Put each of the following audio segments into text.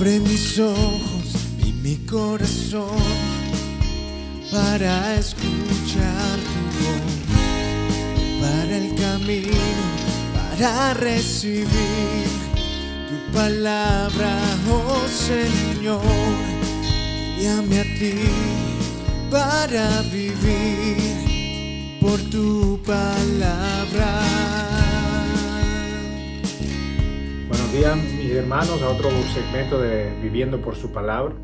Abre mis ojos y mi corazón para escuchar tu voz, para el camino, para recibir tu palabra, oh Señor. Guíame a ti para vivir por tu palabra. Buenos días, mis hermanos, a otro segmento de Viviendo por su Palabra.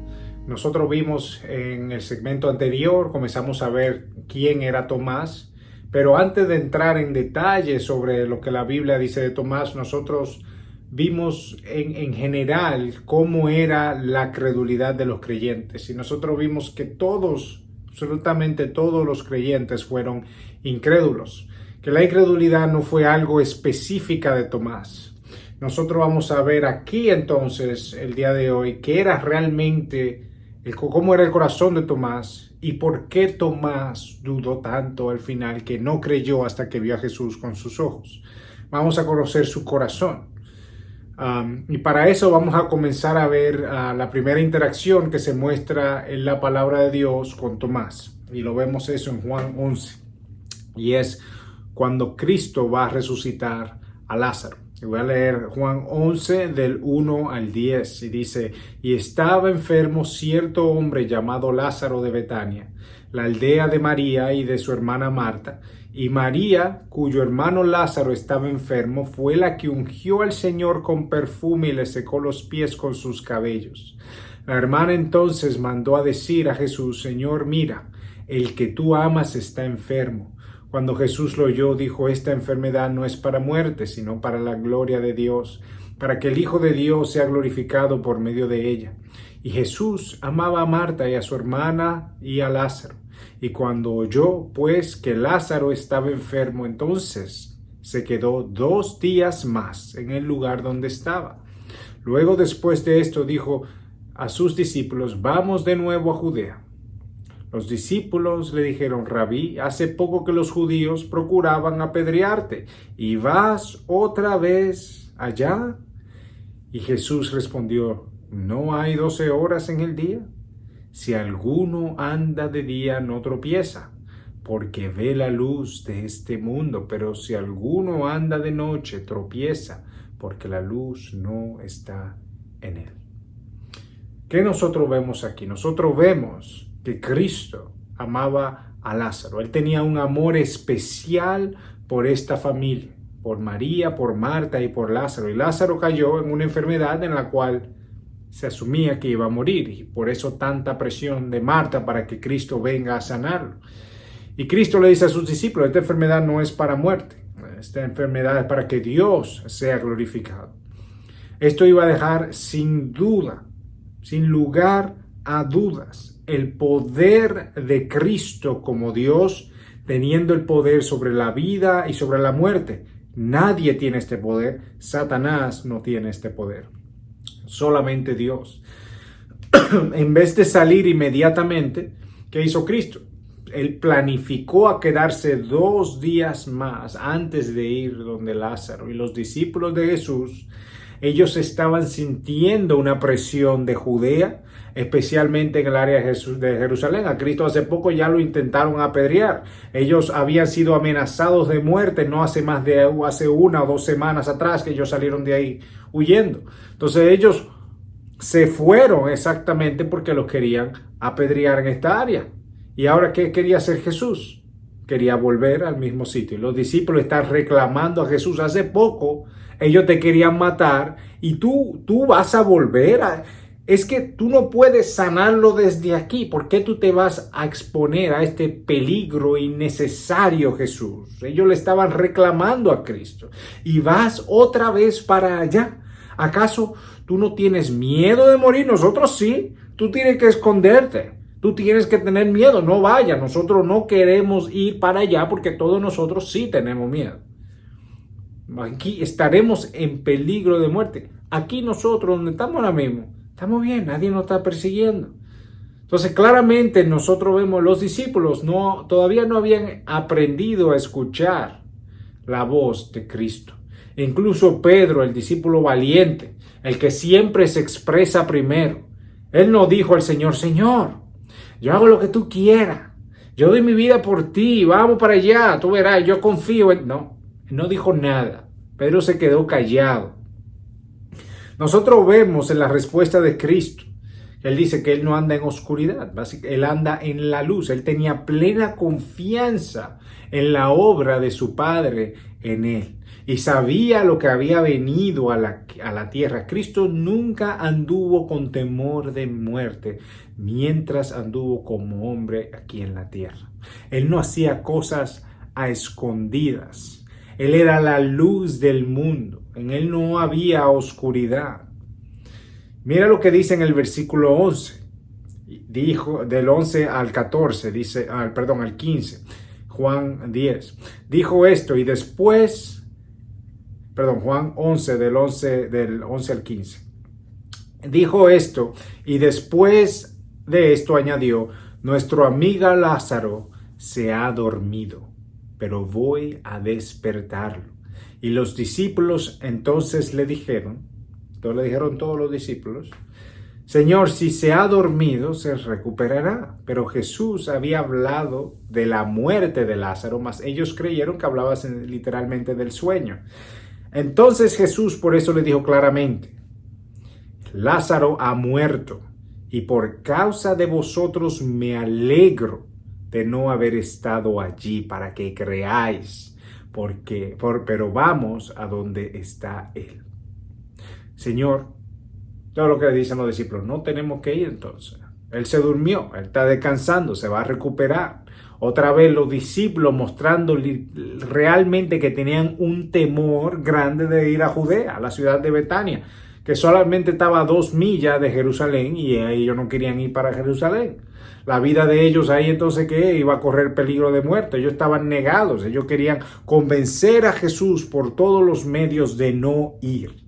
Nosotros vimos en el segmento anterior, comenzamos a ver quién era Tomás, pero antes de entrar en detalle sobre lo que la Biblia dice de Tomás, nosotros vimos en general cómo era la credulidad de los creyentes, y nosotros vimos que absolutamente todos los creyentes fueron incrédulos, que la incredulidad no fue algo específica de Tomás. Nosotros vamos a ver aquí entonces el día de hoy qué era realmente, cómo era el corazón de Tomás y por qué Tomás dudó tanto al final, que no creyó hasta que vio a Jesús con sus ojos. Vamos a conocer su corazón. Y para eso vamos a comenzar a ver la primera interacción que se muestra en la palabra de Dios con Tomás. Y lo vemos eso en Juan 11. Y es cuando Cristo va a resucitar a Lázaro. Y voy a leer Juan 11 del 1 al 10 y dice: y estaba enfermo cierto hombre llamado Lázaro de Betania, la aldea de María y de su hermana Marta. Y María, cuyo hermano Lázaro estaba enfermo, fue la que ungió al Señor con perfume y le secó los pies con sus cabellos. La hermana entonces mandó a decir a Jesús: Señor, mira, el que tú amas está enfermo. Cuando Jesús lo oyó, dijo: esta enfermedad no es para muerte, sino para la gloria de Dios, para que el Hijo de Dios sea glorificado por medio de ella. Y Jesús amaba a Marta y a su hermana y a Lázaro. Y cuando oyó, pues, que Lázaro estaba enfermo, entonces se quedó 2 días más en el lugar donde estaba. Luego, después de esto, dijo a sus discípulos: vamos de nuevo a Judea. Los discípulos le dijeron: Rabí, hace poco que los judíos procuraban apedrearte, ¿y vas otra vez allá? Y Jesús respondió: ¿no hay 12 horas en el día? Si alguno anda de día no tropieza, porque ve la luz de este mundo, pero si alguno anda de noche tropieza, porque la luz no está en él. ¿Qué nosotros vemos aquí? Nosotros vemos que Cristo amaba a Lázaro. Él tenía un amor especial por esta familia, por María, por Marta y por Lázaro. Y Lázaro cayó en una enfermedad en la cual se asumía que iba a morir, y por eso tanta presión de Marta para que Cristo venga a sanarlo. Y Cristo le dice a sus discípulos: esta enfermedad no es para muerte, esta enfermedad es para que Dios sea glorificado. Esto iba a dejar sin duda, sin lugar a dudas, el poder de Cristo como Dios, teniendo el poder sobre la vida y sobre la muerte. Nadie tiene este poder. Satanás no tiene este poder. Solamente Dios. En vez de salir inmediatamente, ¿qué hizo Cristo? Él planificó a quedarse 2 días más antes de ir donde Lázaro. Y los discípulos de Jesús, ellos estaban sintiendo una presión de Judea, especialmente en el área de Jerusalén. A Cristo hace poco ya lo intentaron apedrear. Ellos habían sido amenazados de muerte no hace 1 o 2 semanas atrás, que ellos salieron de ahí huyendo. Entonces ellos se fueron exactamente porque los querían apedrear en esta área. ¿Y ahora qué quería hacer Jesús? Quería volver al mismo sitio. Los discípulos están reclamando a Jesús: hace poco ellos te querían matar y tú vas a volver a... Es que tú no puedes sanarlo desde aquí. ¿Por qué tú te vas a exponer a este peligro innecesario, Jesús? Ellos le estaban reclamando a Cristo. ¿Y vas otra vez para allá? ¿Acaso tú no tienes miedo de morir? Nosotros sí. Tú tienes que esconderte. Tú tienes que tener miedo. No vayas. Nosotros no queremos ir para allá porque todos nosotros sí tenemos miedo. Aquí estaremos en peligro de muerte. Aquí nosotros, donde estamos ahora mismo, estamos bien, nadie nos está persiguiendo. Entonces, claramente nosotros vemos, los discípulos todavía no habían aprendido a escuchar la voz de Cristo. Incluso Pedro, el discípulo valiente, el que siempre se expresa primero, él no dijo al Señor: Señor, yo hago lo que tú quieras, yo doy mi vida por ti, vamos para allá, tú verás, yo confío en... No, no dijo nada. Pedro se quedó callado. Nosotros vemos en la respuesta de Cristo, él dice que él no anda en oscuridad, él anda en la luz. Él tenía plena confianza en la obra de su Padre en él y sabía lo que había venido a la tierra. Cristo nunca anduvo con temor de muerte mientras anduvo como hombre aquí en la tierra. Él no hacía cosas a escondidas. Él era la luz del mundo. En él no había oscuridad. Mira lo que dice en el versículo 11. Dijo del 11 al 14, dice, al 15. Juan 10. Dijo esto y después, Juan 11 del 11 al 15. Dijo esto y después de esto añadió: nuestro amigo Lázaro se ha dormido, pero voy a despertarlo. Y los discípulos entonces le dijeron todos los discípulos: Señor, si se ha dormido, se recuperará. Pero Jesús había hablado de la muerte de Lázaro, mas ellos creyeron que hablaba literalmente del sueño. Entonces Jesús por eso le dijo claramente: Lázaro ha muerto, y por causa de vosotros me alegro de no haber estado allí para que creáis, pero vamos a donde está él. Señor, todo lo que le dicen los discípulos: no tenemos que ir entonces. Él se durmió, él está descansando, se va a recuperar. Otra vez los discípulos mostrando realmente que tenían un temor grande de ir a Judea, a la ciudad de Betania, que solamente estaba a 2 millas de Jerusalén, y ellos no querían ir para Jerusalén. La vida de ellos ahí entonces que iba a correr peligro de muerte. Ellos estaban negados, ellos querían convencer a Jesús por todos los medios de no ir.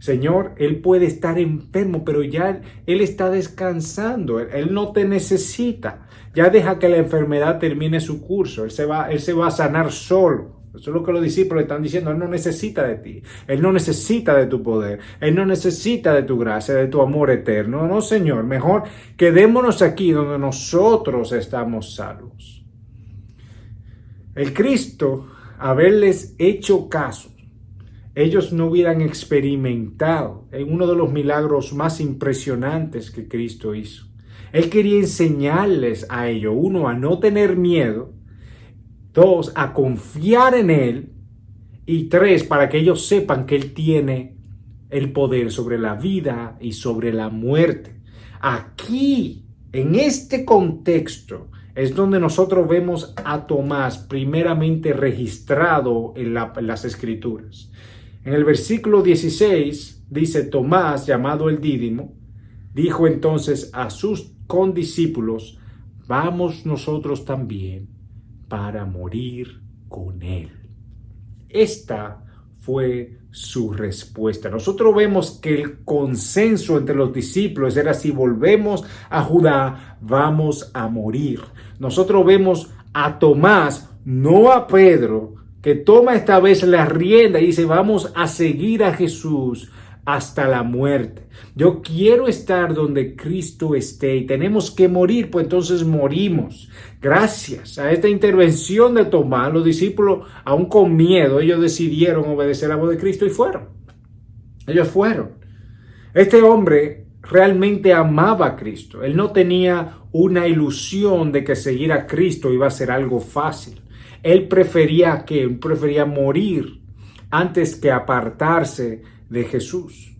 Señor, él puede estar enfermo, pero ya él está descansando. Él no te necesita. Ya deja que la enfermedad termine su curso. Él se va a sanar solo. Eso es lo que los discípulos están diciendo. Él no necesita de ti. Él no necesita de tu poder. Él no necesita de tu gracia, de tu amor eterno. No, Señor. Mejor quedémonos aquí donde nosotros estamos salvos. El Cristo, haberles hecho caso, ellos no hubieran experimentado en uno de los milagros más impresionantes que Cristo hizo. Él quería enseñarles a ellos: 1, a no tener miedo; 2, a confiar en Él; y 3, para que ellos sepan que Él tiene el poder sobre la vida y sobre la muerte. Aquí, en este contexto, es donde nosotros vemos a Tomás primeramente registrado en las Escrituras. En el versículo 16 dice: Tomás, llamado el Dídimo, dijo entonces a sus condiscípulos: vamos nosotros también para morir con él. Esta fue su respuesta. Nosotros vemos que el consenso entre los discípulos era: si volvemos a Judá, vamos a morir. Nosotros vemos a Tomás, no a Pedro, que toma esta vez la rienda y dice: vamos a seguir a Jesús hasta la muerte. Yo quiero estar donde Cristo esté y tenemos que morir, pues entonces morimos. Gracias a esta intervención de Tomás, los discípulos, aún con miedo, ellos decidieron obedecer la voz de Cristo y fueron. Ellos fueron. Este hombre realmente amaba a Cristo. Él no tenía una ilusión de que seguir a Cristo iba a ser algo fácil. Él prefería morir antes que apartarse de Jesús.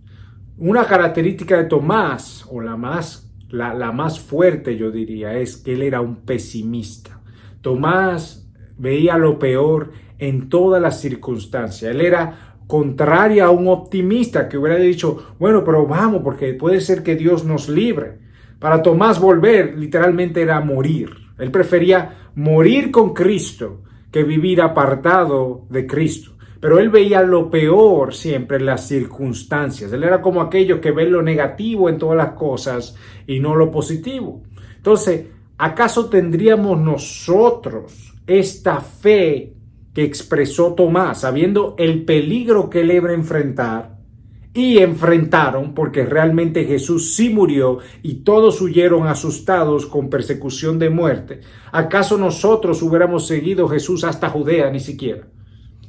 Una característica de Tomás, o la más fuerte yo diría, es que él era un pesimista. Tomás veía lo peor en todas las circunstancias. Él era contrario a un optimista que hubiera dicho: bueno, pero vamos, porque puede ser que Dios nos libre. Para Tomás, volver literalmente era morir. Él prefería morir con Cristo que vivir apartado de Cristo. Pero él veía lo peor siempre en las circunstancias. Él era como aquellos que ven lo negativo en todas las cosas y no lo positivo. Entonces, ¿acaso tendríamos nosotros esta fe que expresó Tomás, sabiendo el peligro que él iba a enfrentar, y enfrentaron, porque realmente Jesús sí murió y todos huyeron asustados con persecución de muerte. ¿Acaso nosotros hubiéramos seguido a Jesús hasta Judea ni siquiera,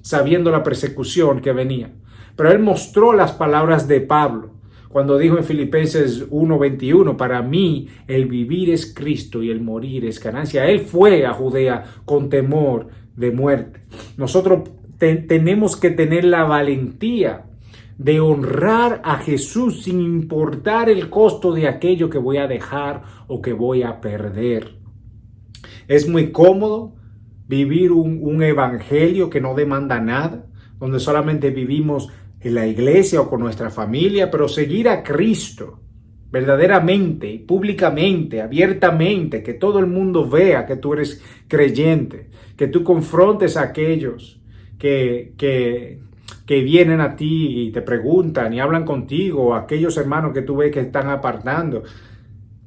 sabiendo la persecución que venía? Pero él mostró las palabras de Pablo cuando dijo en Filipenses 1:21, para mí el vivir es Cristo y el morir es ganancia. Él fue a Judea con temor de muerte. Nosotros tenemos que tener la valentía de honrar a Jesús sin importar el costo de aquello que voy a dejar o que voy a perder. Es muy cómodo vivir un evangelio que no demanda nada, donde solamente vivimos en la iglesia o con nuestra familia, pero seguir a Cristo verdaderamente, públicamente, abiertamente, que todo el mundo vea que tú eres creyente, que tú confrontes a aquellos que vienen a ti y te preguntan y hablan contigo, o aquellos hermanos que tú ves que están apartando.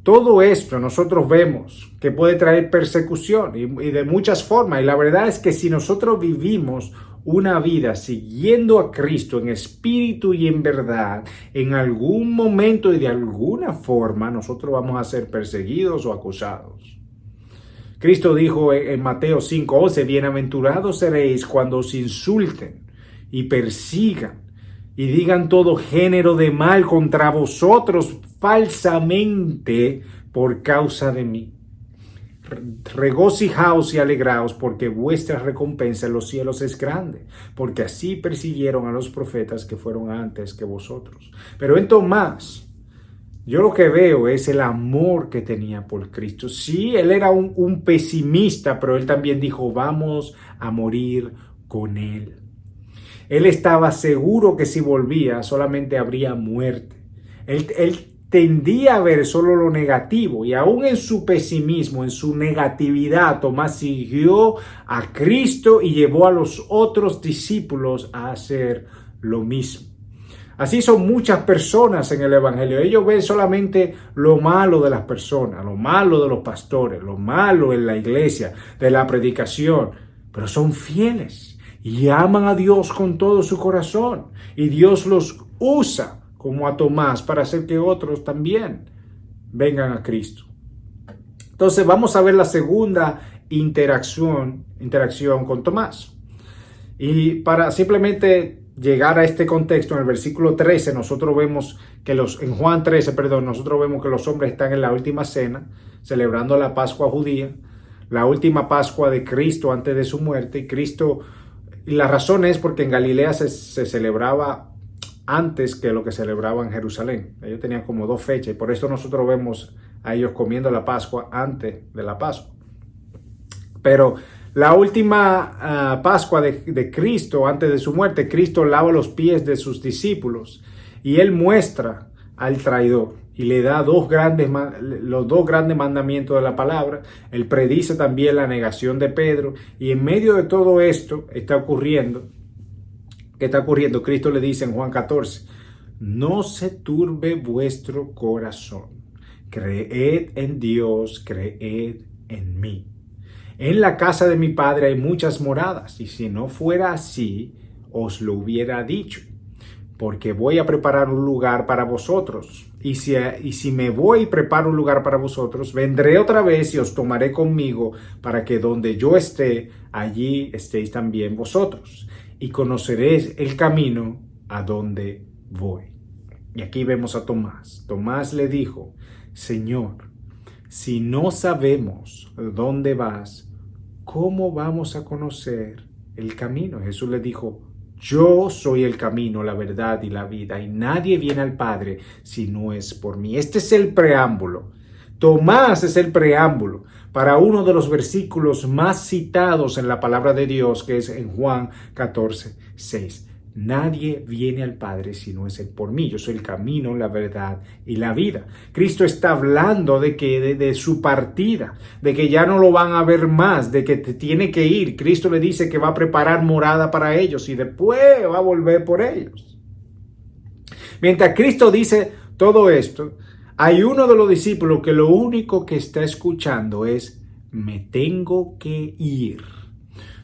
Todo esto nosotros vemos que puede traer persecución y de muchas formas. Y la verdad es que si nosotros vivimos una vida siguiendo a Cristo en espíritu y en verdad, en algún momento y de alguna forma nosotros vamos a ser perseguidos o acusados. Cristo dijo en Mateo 5:11, bienaventurados seréis cuando os insulten y persigan y digan todo género de mal contra vosotros falsamente por causa de mí. Regocijaos y alegraos, porque vuestra recompensa en los cielos es grande, porque así persiguieron a los profetas que fueron antes que vosotros. Pero en Tomás, yo lo que veo es el amor que tenía por Cristo. Sí, él era un pesimista, pero él también dijo, vamos a morir con él. Él estaba seguro que si volvía solamente habría muerte. Él tendía a ver solo lo negativo, y aún en su pesimismo, en su negatividad, Tomás siguió a Cristo y llevó a los otros discípulos a hacer lo mismo. Así son muchas personas en el evangelio. Ellos ven solamente lo malo de las personas, lo malo de los pastores, lo malo en la iglesia, de la predicación, pero son fieles y aman a Dios con todo su corazón, y Dios los usa como a Tomás para hacer que otros también vengan a Cristo. Entonces vamos a ver la segunda interacción con Tomás. Y para simplemente llegar a este contexto, en el versículo 13, nosotros vemos que en Juan 13, nosotros vemos que los hombres están en la última cena, celebrando la Pascua judía, la última Pascua de Cristo antes de su muerte. Y la razón es porque en Galilea se celebraba antes que lo que celebraban en Jerusalén. Ellos tenían como 2 fechas, y por eso nosotros vemos a ellos comiendo la Pascua antes de la Pascua. Pero la última Pascua de Cristo, antes de su muerte, Cristo lava los pies de sus discípulos y él muestra al traidor y le da los 2 grandes mandamientos de la palabra. Él predice también la negación de Pedro, y en medio de todo esto está ocurriendo. ¿Qué está ocurriendo? Cristo le dice en Juan 14, no se turbe vuestro corazón, creed en Dios, creed en mí. En la casa de mi Padre hay muchas moradas, y si no fuera así, os lo hubiera dicho, porque voy a preparar un lugar para vosotros. Y si me voy y preparo un lugar para vosotros, vendré otra vez y os tomaré conmigo, para que donde yo esté, allí estéis también vosotros. Y conoceréis el camino a donde voy. Y aquí vemos a Tomás. Tomás le dijo, Señor, si no sabemos dónde vas, ¿cómo vamos a conocer el camino? Jesús le dijo, yo soy el camino, la verdad y la vida, y nadie viene al Padre si no es por mí. Este es el preámbulo. Tomás es el preámbulo para uno de los versículos más citados en la palabra de Dios, que es en Juan 14:6. Nadie viene al Padre si no es Él por mí. Yo soy el camino, la verdad y la vida. Cristo está hablando de su partida, de que ya no lo van a ver más, de que tiene que ir. Cristo le dice que va a preparar morada para ellos y después va a volver por ellos. Mientras Cristo dice todo esto, hay uno de los discípulos que lo único que está escuchando es, me tengo que ir.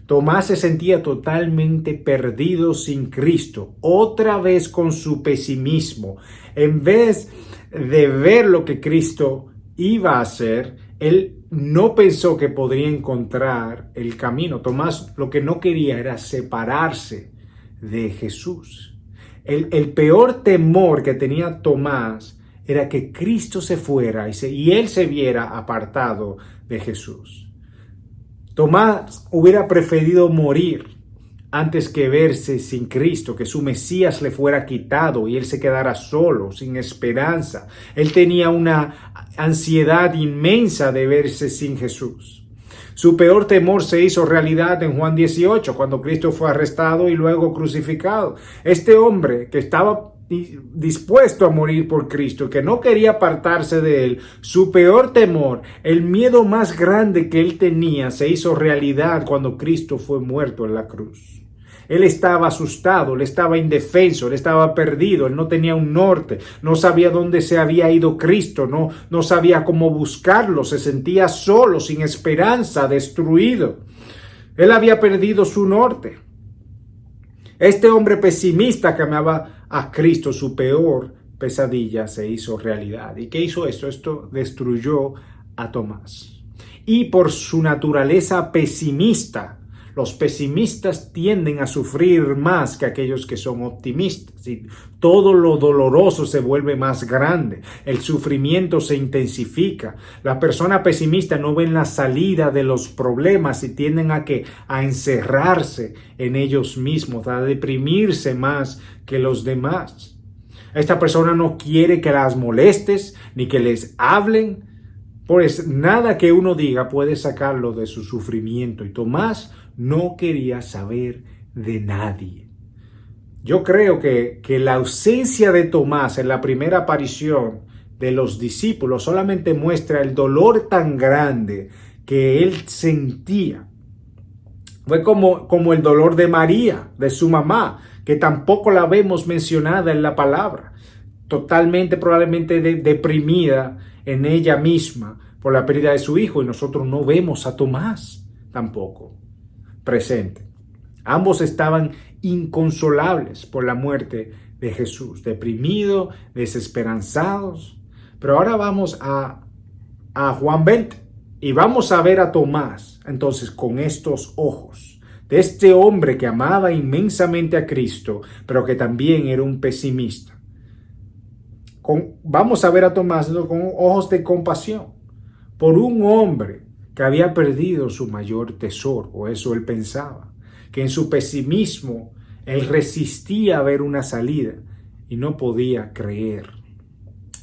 Tomás se sentía totalmente perdido sin Cristo, otra vez con su pesimismo. En vez de ver lo que Cristo iba a hacer, él no pensó que podría encontrar el camino. Tomás lo que no quería era separarse de Jesús. El peor temor que tenía Tomás era que Cristo se fuera y él se viera apartado de Jesús. Tomás hubiera preferido morir antes que verse sin Cristo, que su Mesías le fuera quitado y él se quedara solo, sin esperanza. Él tenía una ansiedad inmensa de verse sin Jesús. Su peor temor se hizo realidad en Juan 18, cuando Cristo fue arrestado y luego crucificado. Este hombre que estaba dispuesto a morir por Cristo, que no quería apartarse de él, su peor temor, el miedo más grande que él tenía, se hizo realidad cuando Cristo fue muerto en la cruz. Él estaba asustado, él estaba indefenso, él estaba perdido, él no tenía un norte, no sabía dónde se había ido Cristo, no sabía cómo buscarlo, se sentía solo, sin esperanza, destruido. Él había perdido su norte. Este hombre pesimista que amaba a Cristo, su peor pesadilla se hizo realidad. ¿Y qué hizo esto? Esto destruyó a Tomás. Y por su naturaleza pesimista, los pesimistas tienden a sufrir más que aquellos que son optimistas. Y todo lo doloroso se vuelve más grande. El sufrimiento se intensifica. La persona pesimista no ve la salida de los problemas y tienden a encerrarse en ellos mismos, a deprimirse más que los demás. Esta persona no quiere que las molestes ni que les hablen, pues nada que uno diga puede sacarlo de su sufrimiento. Y Tomás no quería saber de nadie. Yo creo que la ausencia de Tomás en la primera aparición de los discípulos solamente muestra el dolor tan grande que él sentía. Fue como el dolor de María, de su mamá, que tampoco la vemos mencionada en la palabra. Totalmente, probablemente deprimida en ella misma por la pérdida de su hijo, y nosotros no vemos a Tomás tampoco presente. Ambos estaban inconsolables por la muerte de Jesús, deprimidos, desesperanzados. Pero ahora vamos a Juan 20 y vamos a ver a Tomás entonces con estos ojos de este hombre que amaba inmensamente a Cristo, pero que también era un pesimista. Vamos a ver a Tomás con ojos de compasión por un hombre que había perdido su mayor tesoro, o eso él pensaba, que en su pesimismo él resistía a ver una salida y no podía creer.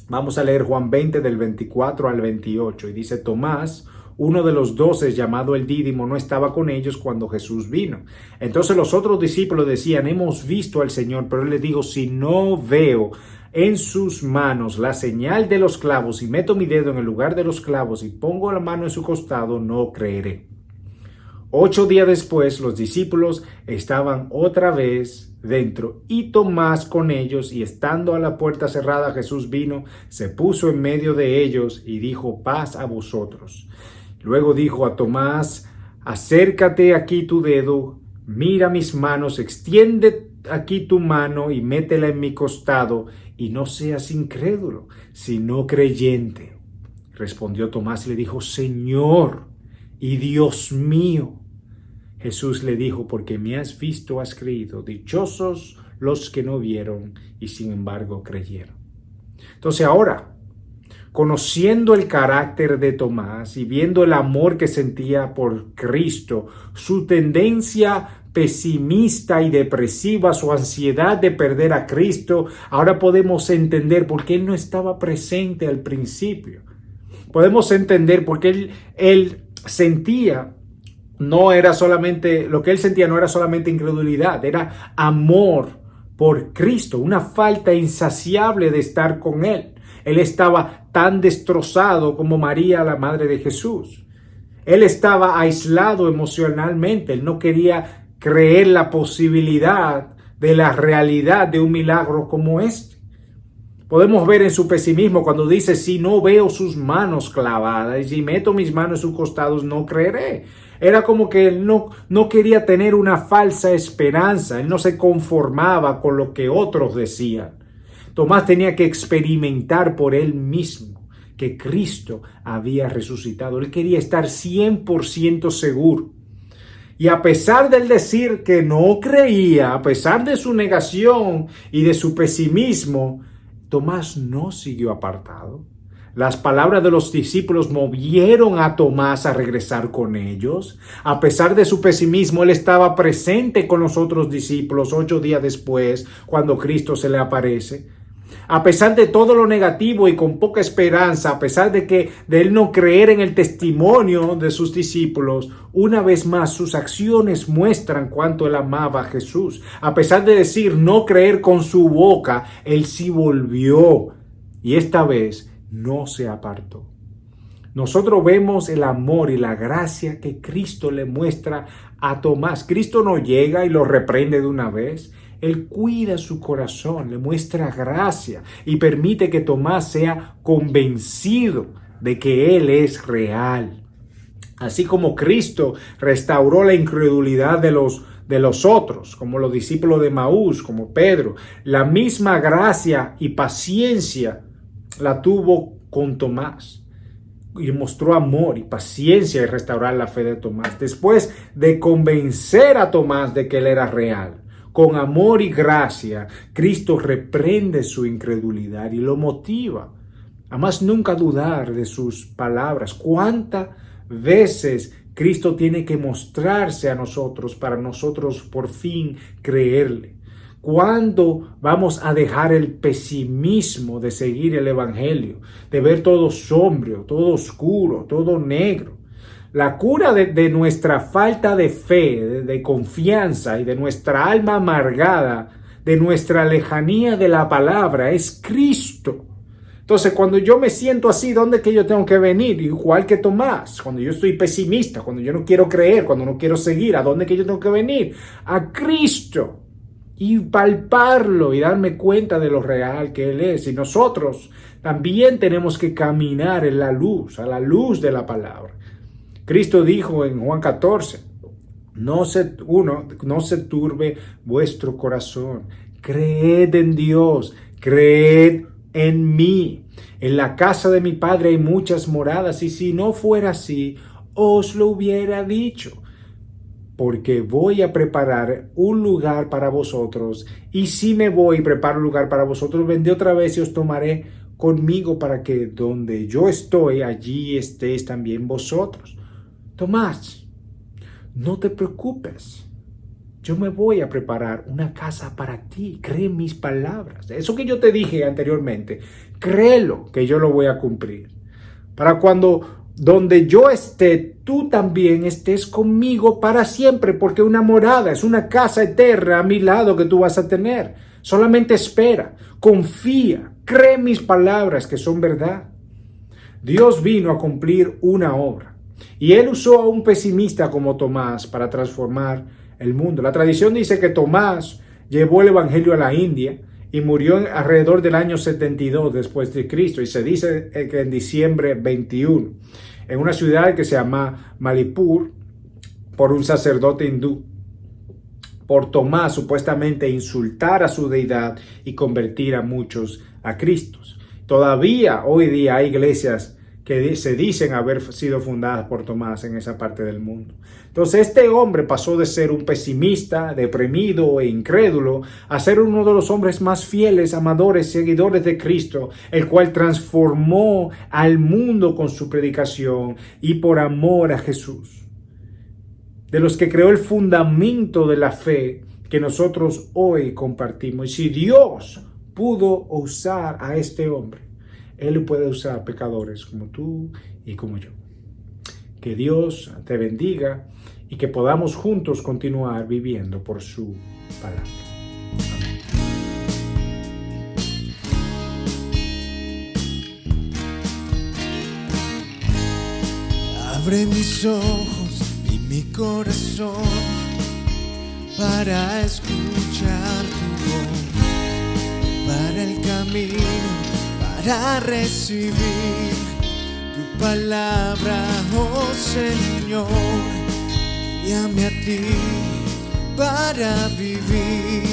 Vamos a leer Juan 20 del 24 al 28 y dice: Tomás, uno de los 12, llamado el Dídimo, no estaba con ellos cuando Jesús vino. Entonces los otros discípulos decían: hemos visto al Señor. Pero él les dijo: si no veo en sus manos la señal de los clavos y meto mi dedo en el lugar de los clavos y pongo la mano en su costado, no creeré. 8 días después, los discípulos estaban otra vez dentro y Tomás con ellos, y estando a la puerta cerrada, Jesús vino, se puso en medio de ellos y dijo: paz a vosotros. Luego dijo a Tomás: acércate aquí tu dedo, mira mis manos, extiende aquí tu mano y métela en mi costado, y no seas incrédulo, sino creyente. Respondió Tomás y le dijo: Señor y Dios mío. Jesús le dijo: porque me has visto, has creído. Dichosos los que no vieron y sin embargo creyeron. Entonces ahora, conociendo el carácter de Tomás y viendo el amor que sentía por Cristo, su tendencia pesimista y depresiva, su ansiedad de perder a Cristo, ahora podemos entender por qué él no estaba presente al principio. Podemos entender por qué él sentía, no era solamente, lo que él sentía no era solamente incredulidad, era amor por Cristo, una falta insaciable de estar con él. Él estaba tan destrozado como María, la madre de Jesús. Él estaba aislado emocionalmente, él no quería creer la posibilidad de la realidad de un milagro como este. Podemos ver en su pesimismo cuando dice: si no veo sus manos clavadas y si meto mis manos en sus costados, no creeré. Era como que él no quería tener una falsa esperanza. Él no se conformaba con lo que otros decían. Tomás tenía que experimentar por él mismo que Cristo había resucitado. Él quería estar 100% seguro. Y a pesar del decir que no creía, a pesar de su negación y de su pesimismo, Tomás no siguió apartado. Las palabras de los discípulos movieron a Tomás a regresar con ellos. A pesar de su pesimismo, él estaba presente con los otros discípulos 8 días después, cuando Cristo se le aparece. A pesar de todo lo negativo y con poca esperanza, a pesar de él no creer en el testimonio de sus discípulos, una vez más sus acciones muestran cuánto él amaba a Jesús. A pesar de decir no creer con su boca, él sí volvió y esta vez no se apartó. Nosotros vemos el amor y la gracia que Cristo le muestra a Tomás. Cristo no llega y lo reprende de una vez. Él cuida su corazón, le muestra gracia y permite que Tomás sea convencido de que Él es real. Así como Cristo restauró la incredulidad de los otros, como los discípulos de Maús, como Pedro, la misma gracia y paciencia la tuvo con Tomás. Y mostró amor y paciencia en restaurar la fe de Tomás. Después de convencer a Tomás de que Él era real, con amor y gracia, Cristo reprende su incredulidad y lo motiva a más nunca dudar de sus palabras. ¿Cuántas veces Cristo tiene que mostrarse a nosotros para nosotros por fin creerle? ¿Cuándo vamos a dejar el pesimismo de seguir el evangelio, de ver todo sombrío, todo oscuro, todo negro? La cura de nuestra falta de fe, de confianza y de nuestra alma amargada, de nuestra lejanía de la palabra, es Cristo. Entonces, cuando yo me siento así, ¿dónde es que yo tengo que venir? Igual que Tomás, cuando yo estoy pesimista, cuando yo no quiero creer, cuando no quiero seguir, ¿a dónde es que yo tengo que venir? A Cristo. Y palparlo y darme cuenta de lo real que Él es. Y nosotros también tenemos que caminar en la luz, a la luz de la palabra. Cristo dijo en Juan 14, no se turbe vuestro corazón. Creed en Dios, creed en mí. En la casa de mi Padre hay muchas moradas, y si no fuera así, os lo hubiera dicho. Porque voy a preparar un lugar para vosotros, y si me voy y preparo un lugar para vosotros, vendré otra vez y os tomaré conmigo, para que donde yo estoy, allí estéis también vosotros. Tomás, no te preocupes. Yo me voy a preparar una casa para ti. Cree en mis palabras. Eso que yo te dije anteriormente, créelo que yo lo voy a cumplir. Para cuando donde yo esté, tú también estés conmigo para siempre, porque una morada es una casa eterna a mi lado que tú vas a tener. Solamente espera, confía, cree en mis palabras que son verdad. Dios vino a cumplir una obra. Y Él usó a un pesimista como Tomás para transformar el mundo. La tradición dice que Tomás llevó el evangelio a la India y murió alrededor del año 72 después de Cristo. Y se dice que en diciembre 21, en una ciudad que se llama Malipur, por un sacerdote hindú, por Tomás supuestamente insultar a su deidad y convertir a muchos a Cristo. Todavía hoy día hay iglesias que se dicen haber sido fundadas por Tomás en esa parte del mundo. Entonces este hombre pasó de ser un pesimista, deprimido e incrédulo a ser uno de los hombres más fieles, amadores, seguidores de Cristo, el cual transformó al mundo con su predicación y por amor a Jesús. De los que creó el fundamento de la fe que nosotros hoy compartimos. Y si Dios pudo usar a este hombre, Él puede usar a pecadores como tú y como yo. Que Dios te bendiga y que podamos juntos continuar viviendo por su palabra. Amén. Abre mis ojos y mi corazón para escuchar tu voz, para el camino, para recibir tu palabra, oh Señor. llame a ti para vivir.